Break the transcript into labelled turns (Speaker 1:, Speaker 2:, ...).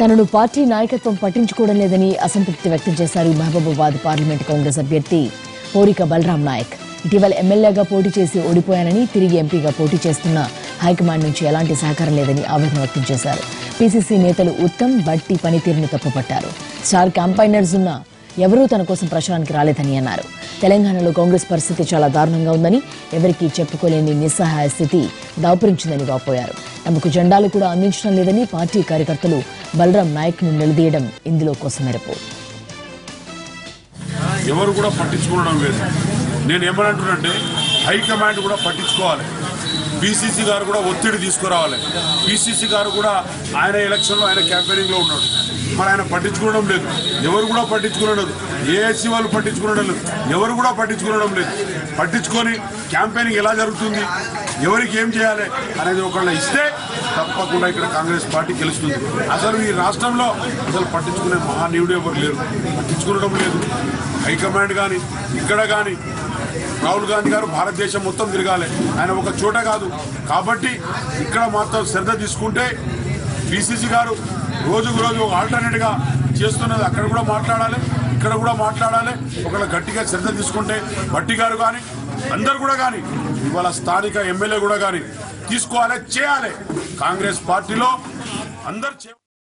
Speaker 1: తనను పార్టీ నాయకత్వం పట్టించుకోవడం లేదని అసంతృప్తి వ్యక్తం చేశారు మహబూబాబాద్ పార్లమెంట్ కాంగ్రెస్ అభ్యర్థి పోరిక బలరాం నాయక్. ఇటీవల ఎమ్మెల్యేగా పోటీ చేసి ఓడిపోయానని, తిరిగి ఎంపీగా పోటీ చేస్తున్న హైకమాండ్ నుంచి ఎలాంటి సహకారం లేదని ఆవేదన వ్యక్తం చేశారు. పీసీసీ నేతలు ఉత్తమ్, బట్టి పనితీరును తప్పుపట్టారు. స్టార్ క్యాంపైనర్స్ ఉన్న ఎవరూ తన కోసం ప్రచారానికి రాలేదని అన్నారు. తెలంగాణలో కాంగ్రెస్ పరిస్థితి చాలా దారుణంగా ఉందని, ఎవరికీ చెప్పుకోలేని నిస్సహాయ స్థితి దాపురించిందని వాపోయారు. తమకు జెండాలు కూడా అందించడం లేదని పార్టీ కార్యకర్తలు బలరాం నాయక్ ను నిలదీయడం ఇందులో కోసమెరుపు.
Speaker 2: ఎవరు కూడా పట్టించుకోవడం లేదు. నేను ఏమనంటున్నంటే హైకమాండ్ కూడా పట్టించుకోవాలి. పీసీసీ గారు కూడా ఒత్తిడి తీసుకురావాలి. పీసీసీ గారు కూడా ఆయన ఎలక్షన్లో ఆయన క్యాంపెయినింగ్లో ఉన్నాడు, మరి ఆయన పట్టించుకోవడం లేదు. ఎవరు కూడా పట్టించుకోవడం లేదు. ఏఐసీ వాళ్ళు పట్టించుకోవడం లేదు. ఎవరు కూడా పట్టించుకోవడం లేదు. పట్టించుకొని క్యాంపెయినింగ్ ఎలా జరుగుతుంది, ఎవరికి ఏం చేయాలి అనేది ఒకళ్ళ ఇస్తే తప్పకుండా ఇక్కడ కాంగ్రెస్ పార్టీ గెలుస్తుంది. అసలు ఈ రాష్ట్రంలో అసలు పట్టించుకునే మహానీయుడు ఎవరు లేరు, పట్టించుకోవడం లేదు. హైకమాండ్ కానీ ఇక్కడ కానీ రాహుల్ గాంధీ గారు భారతదేశం మొత్తం తిరగాలి, ఆయన ఒక చోట కాదు. కాబట్టి ఇక్కడ మాత్రం శ్రద్ధ తీసుకుంటే పీసీసీ గారు రోజుకు రోజు ఒక ఆల్టర్నేట్గా చేస్తున్నది అక్కడ కూడా మాట్లాడాలి, ఇక్కడ కూడా మాట్లాడాలి. ఒకవేళ గట్టిగా శ్రద్ధ తీసుకుంటే బట్టి గారు కానీ అందరు కూడా కానీ ఇవాళ స్థానిక ఎమ్మెల్యే కూడా కానీ తీసుకోవాలి, చేయాలి. కాంగ్రెస్ పార్టీలో అందరు